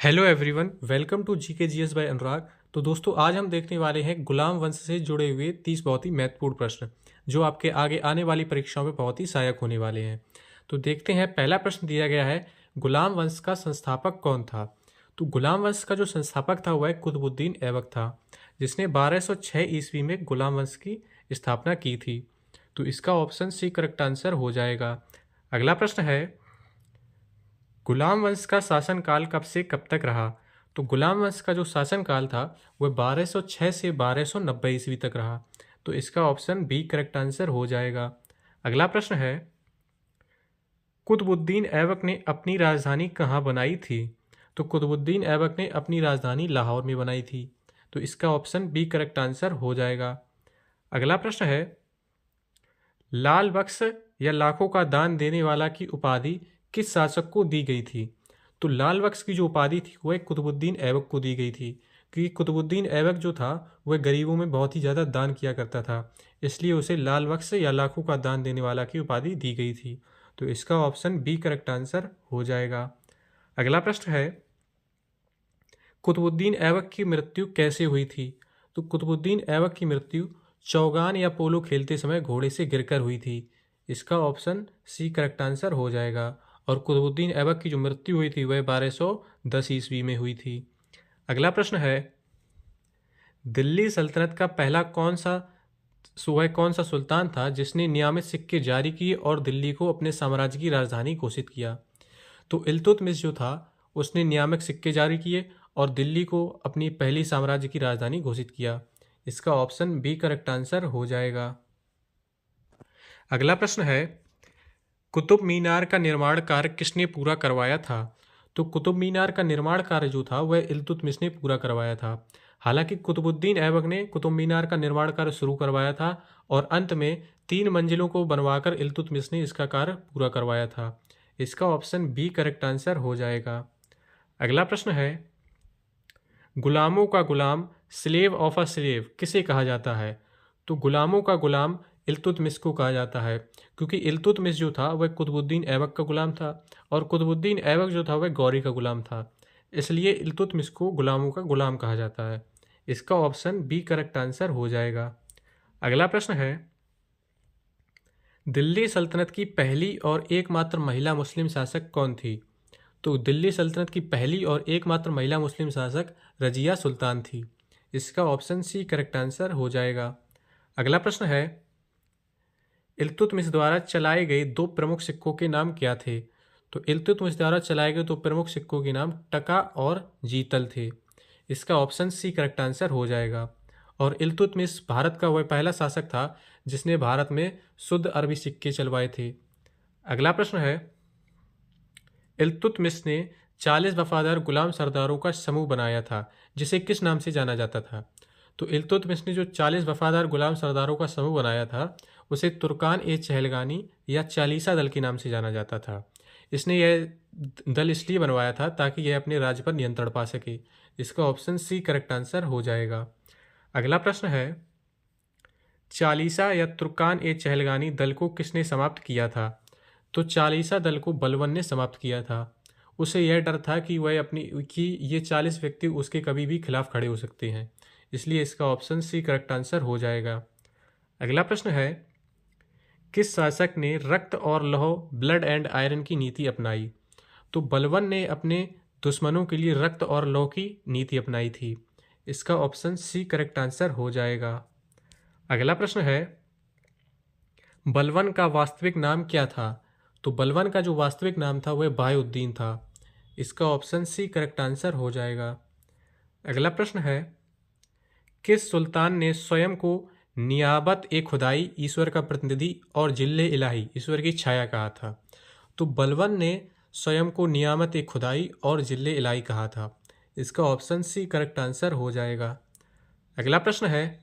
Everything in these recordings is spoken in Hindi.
Hello everyone, welcome to GK GS by Anurag. तो दोस्तों, आज हम देखने वाले हैं गुलाम वंश से जुड़े हुए 30 बहुत ही महत्वपूर्ण प्रश्न जो आपके आगे आने वाली परीक्षाओं में बहुत ही सहायक होने वाले हैं। तो देखते हैं, पहला प्रश्न दिया गया है, गुलाम वंश का संस्थापक कौन था। तो गुलाम वंश का जो संस्थापक था वह कुतुबुद्दीन ऐबक था, जिसने 1206 ईस्वी में गुलाम वंश की स्थापना की थी। तो इसका ऑप्शन सी करेक्ट आंसर हो जाएगा। अगला प्रश्न है, गुलाम वंश का शासनकाल कब से कब तक रहा। तो गुलाम वंश का जो शासनकाल था वह 1206 से 1290 ईस्वी तक रहा। तो इसका ऑप्शन बी करेक्ट आंसर हो जाएगा। अगला प्रश्न है, कुतुबुद्दीन ऐबक ने अपनी राजधानी कहाँ बनाई थी। तो कुतुबुद्दीन ऐबक ने अपनी राजधानी लाहौर में बनाई थी। तो इसका ऑप्शन बी करेक्ट आंसर हो जाएगा। अगला प्रश्न है, लाल बख्श या लाखों का दान देने वाला की उपाधि किस शासक को दी गई थी। तो लाल बख्श की जो उपाधि थी वह कुतुबुद्दीन ऐबक को दी गई थी, क्योंकि कुतुबुद्दीन ऐबक जो था वह गरीबों में बहुत ही ज़्यादा दान किया करता था, इसलिए उसे लाल बख्श या लाखों का दान देने वाला की उपाधि दी गई थी। तो इसका ऑप्शन बी करेक्ट आंसर हो जाएगा। अगला प्रश्न है, कुतुबुद्दीन ऐबक की मृत्यु कैसे हुई थी। तो कुतुबुद्दीन ऐबक की मृत्यु चौगान या पोलो खेलते समय घोड़े से गिरकर हुई थी। इसका ऑप्शन सी करेक्ट आंसर हो जाएगा। और कुतुबुद्दीन ऐबक की जो मृत्यु हुई थी वह 1210 ईस्वी में हुई थी। अगला प्रश्न है, दिल्ली सल्तनत का पहला कौन सा सुल्तान था जिसने नियमित सिक्के जारी किए और दिल्ली को अपने साम्राज्य की राजधानी घोषित किया। तो इल्तुतमिश जो था उसने नियामक सिक्के जारी किए और दिल्ली को अपनी पहली साम्राज्य की राजधानी घोषित किया। इसका ऑप्शन बी करेक्ट आंसर हो जाएगा। अगला प्रश्न है, कुतुब मीनार का निर्माण कार्य किसने पूरा करवाया था। तो कुतुब मीनार का निर्माण कार्य जो था वह इल्तुतमिश ने पूरा करवाया था। हालांकि कुतुबुद्दीन ऐबक ने कुतुब मीनार का निर्माण कार्य शुरू करवाया था और अंत में 3 मंजिलों को बनवाकर इल्तुतमिश ने इसका कार्य पूरा करवाया था। इसका ऑप्शन बी करेक्ट आंसर हो जाएगा। अगला प्रश्न है, गुलामों का गुलाम, स्लेव ऑफ अ स्लेव किसे कहा जाता है। तो गुलामों का गुलाम इल्तुतमिश को कहा जाता है, क्योंकि इल्तुतमिश जो था वह कुतुबुद्दीन ऐबक का गुलाम था और कुतुबुद्दीन ऐबक जो था वह गौरी का गुलाम था, इसलिए इल्तुतमिश को गुलामों का गुलाम कहा जाता है। इसका ऑप्शन बी करेक्ट आंसर हो जाएगा। अगला प्रश्न है, दिल्ली सल्तनत की पहली और एकमात्र महिला मुस्लिम शासक कौन थी। तो दिल्ली सल्तनत की पहली और एकमात्र महिला मुस्लिम शासक रजिया सुल्तान थी। इसका ऑप्शन सी करेक्ट आंसर हो जाएगा। अगला प्रश्न है, इल्तुतमिश द्वारा चलाए गए 2 प्रमुख सिक्कों के नाम क्या थे। तो इल्तुतमिश द्वारा चलाए गए 2 प्रमुख सिक्कों के नाम टका और जीतल थे। इसका ऑप्शन सी करेक्ट आंसर हो जाएगा। और इल्तुतमिश भारत का वह पहला शासक था जिसने भारत में शुद्ध अरबी सिक्के चलवाए थे। अगला प्रश्न है, इल्तुतमिश ने 40 वफादार गुलाम सरदारों का समूह बनाया था जिसे किस नाम से जाना जाता था। तो इल्तुतमिश ने जो 40 वफादार गुलाम सरदारों का समूह बनाया था उसे तुर्कान ए चहलगानी या चालीसा दल के नाम से जाना जाता था। इसने यह दल इसलिए बनवाया था ताकि यह अपने राज्य पर नियंत्रण पा सके। इसका ऑप्शन सी करेक्ट आंसर हो जाएगा। अगला प्रश्न है, चालीसा या तुर्कान ए चहलगानी दल को किसने समाप्त किया था। तो चालीसा दल को बलबन ने समाप्त किया था। उसे यह डर था कि ये 40 व्यक्ति उसके कभी भी खिलाफ खड़े हो सकते हैं, इसलिए इसका ऑप्शन सी करेक्ट आंसर हो जाएगा। अगला प्रश्न है, किस शासक ने रक्त और लौह ब्लड एंड आयरन की नीति अपनाई। तो बलबन ने अपने दुश्मनों के लिए रक्त और लौह की नीति अपनाई थी। इसका ऑप्शन सी करेक्ट आंसर हो जाएगा। अगला प्रश्न है, बलबन का वास्तविक नाम क्या था। तो बलबन का जो वास्तविक नाम था वह बायउद्दीन था। इसका ऑप्शन सी करेक्ट आंसर हो जाएगा। अगला प्रश्न है, किस सुल्तान ने स्वयं को नियाबत ए खुदाई, ईश्वर का प्रतिनिधि, और जिल्ले इलाही, ईश्वर की छाया कहा था। तो बलबन ने स्वयं को नियामत ए खुदाई और जिल्ले इलाही कहा था। इसका ऑप्शन सी करेक्ट आंसर हो जाएगा। अगला प्रश्न है,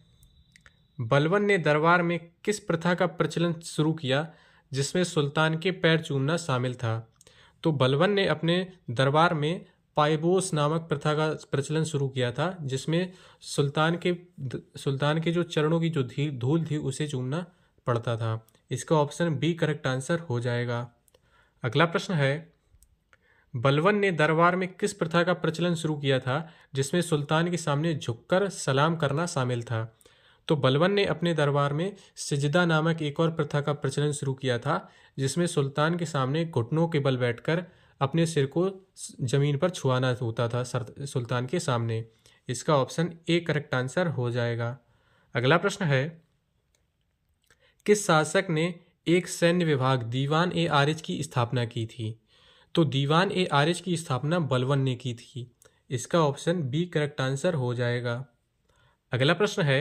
बलबन ने दरबार में किस प्रथा का प्रचलन शुरू किया जिसमें सुल्तान के पैर चूमना शामिल था। तो बलबन ने अपने दरबार में पायबोस नामक प्रथा का प्रचलन शुरू किया था जिसमें सुल्तान के जो चरणों की जो धूल थी उसे चूमना पड़ता था। इसका ऑप्शन बी करेक्ट आंसर हो जाएगा। अगला प्रश्न है, बलबन ने दरबार में किस प्रथा का प्रचलन शुरू किया था जिसमें सुल्तान के सामने झुककर सलाम करना शामिल था? तो बलबन ने अपने दरबार में सिजदा नामक एक और प्रथा का प्रचलन शुरू किया था जिसमें सुल्तान के सामने घुटनों के बल बैठकर अपने सिर को जमीन पर छुआना होता था सुल्तान के सामने। इसका ऑप्शन ए करेक्ट आंसर हो जाएगा। अगला प्रश्न है, किस शासक ने एक सैन्य विभाग दीवान ए आरिज की स्थापना की थी? तो दीवान ए आरिज की स्थापना बलबन ने की थी। इसका ऑप्शन बी करेक्ट आंसर हो जाएगा। अगला प्रश्न है,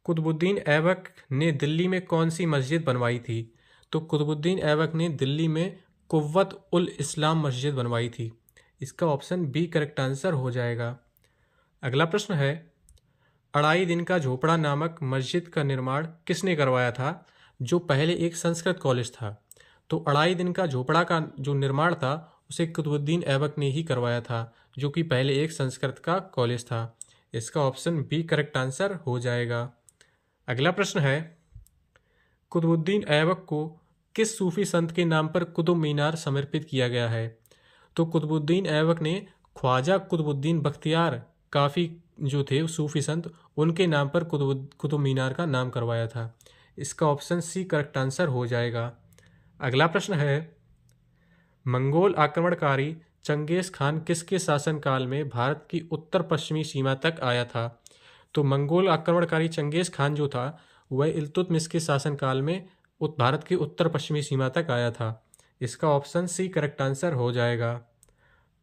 कुतुबुद्दीन ऐबक ने दिल्ली में कौन सी मस्जिद बनवाई थी? तो कुतुबुद्दीन ऐबक ने दिल्ली में कुव्वत उल इस्लाम मस्जिद बनवाई थी। इसका ऑप्शन बी करेक्ट आंसर हो जाएगा। अगला प्रश्न है, अढ़ाई दिन का झोपड़ा नामक मस्जिद का निर्माण किसने करवाया था जो पहले एक संस्कृत कॉलेज था? तो अढ़ाई दिन का झोपड़ा का जो निर्माण था उसे कुतुबुद्दीन ऐबक ने ही करवाया था जो कि पहले एक संस्कृत का कॉलेज था। इसका ऑप्शन बी करेक्ट आंसर हो जाएगा। अगला प्रश्न है, कुतुबुद्दीन ऐबक को किस सूफी संत के नाम पर कुतुब मीनार समर्पित किया गया है? तो कुतुबुद्दीन ऐबक ने ख्वाजा कुतुबुद्दीन बख्तियार काफ़ी जो थे सूफी संत उनके नाम पर कुतुब मीनार का नाम करवाया था। इसका ऑप्शन सी करेक्ट आंसर हो जाएगा। अगला प्रश्न है, मंगोल आक्रमणकारी चंगेज खान किसके शासनकाल में भारत की उत्तर पश्चिमी सीमा तक आया था? तो मंगोल आक्रमणकारी चंगेज खान जो था वह इल्तुतमिश के शासनकाल में भारत की उत्तर पश्चिमी सीमा तक आया था। इसका ऑप्शन सी करेक्ट आंसर हो जाएगा।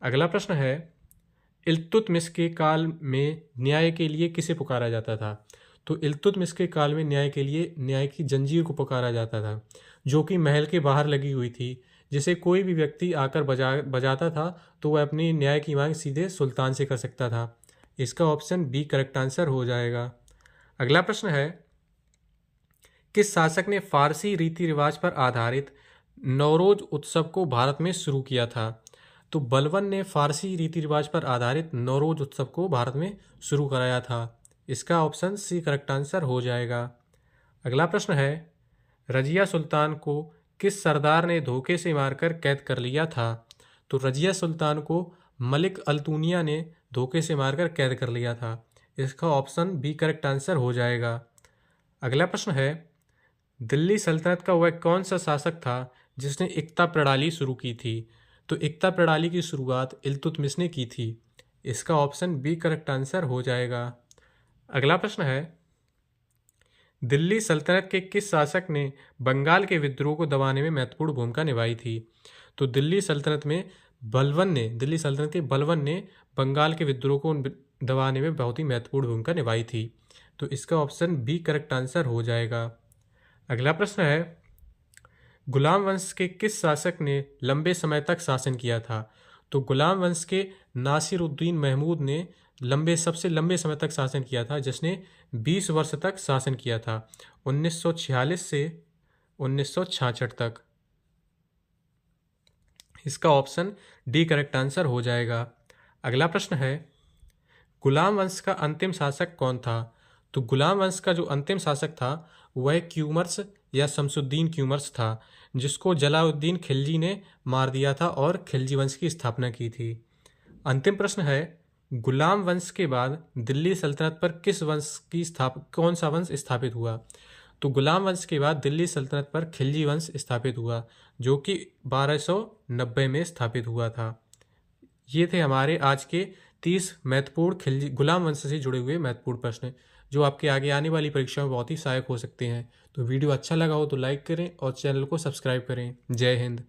अगला प्रश्न है, इल्तुतमिश के काल में न्याय के लिए किसे पुकारा जाता था? तो इल्तुतमिश के काल में न्याय के लिए न्याय की जंजीर को पुकारा जाता था जो कि महल के बाहर लगी हुई थी, जिसे कोई भी व्यक्ति आकर बजाता था तो वह अपनी न्याय की मांग सीधे सुल्तान से कर सकता था। इसका ऑप्शन बी करेक्ट आंसर हो जाएगा। अगला प्रश्न है, किस शासक ने फारसी रीति रिवाज पर आधारित नौरोज उत्सव को भारत में शुरू किया था? तो बलबन ने फारसी रीति रिवाज पर आधारित नौरोज उत्सव को भारत में शुरू कराया था। इसका ऑप्शन सी करेक्ट आंसर हो जाएगा। अगला प्रश्न है, रजिया सुल्तान को किस सरदार ने धोखे से मारकर कैद कर लिया था? तो रजिया सुल्तान को मलिक अल्तूनिया ने धोखे से मारकर कैद कर लिया था। इसका ऑप्शन बी करेक्ट आंसर हो जाएगा। अगला प्रश्न है, दिल्ली सल्तनत का वह कौन सा शासक था जिसने इक्ता प्रणाली शुरू की थी? तो इक्ता प्रणाली की शुरुआत इल्तुतमिश ने की थी। इसका ऑप्शन बी करेक्ट आंसर हो जाएगा। अगला प्रश्न है, दिल्ली सल्तनत के किस शासक ने बंगाल के विद्रोह को दबाने में महत्वपूर्ण भूमिका निभाई थी? तो दिल्ली सल्तनत के बलबन ने बंगाल के विद्रोह को दबाने में बहुत ही महत्वपूर्ण भूमिका निभाई थी। तो इसका ऑप्शन बी करेक्ट आंसर हो जाएगा। अगला प्रश्न है, गुलाम वंश के किस शासक ने लंबे समय तक शासन किया था? तो गुलाम वंश के नासिरुद्दीन महमूद ने सबसे लंबे समय तक शासन किया था, जिसने 20 वर्ष तक शासन किया था, 1946 से 1966 तक। इसका ऑप्शन डी करेक्ट आंसर हो जाएगा। अगला प्रश्न है, गुलाम वंश का अंतिम शासक कौन था? तो गुलाम वंश का जो अंतिम शासक था वह क्यूमर्स या शमसुद्दीन क्यूमर्स था, जिसको जलालुद्दीन खिलजी ने मार दिया था और खिलजी वंश की स्थापना की थी। अंतिम प्रश्न है, गुलाम वंश के बाद दिल्ली सल्तनत पर कौन सा वंश स्थापित हुआ? तो गुलाम वंश के बाद दिल्ली सल्तनत पर खिलजी वंश स्थापित हुआ, जो कि 1290 में स्थापित हुआ था। ये थे हमारे आज के 30 महत्वपूर्ण गुलाम वंश से जुड़े हुए महत्वपूर्ण प्रश्न, जो आपके आगे आने वाली परीक्षा में बहुत ही सहायक हो सकते हैं। तो वीडियो अच्छा लगा हो तो लाइक करें और चैनल को सब्सक्राइब करें। जय हिंद।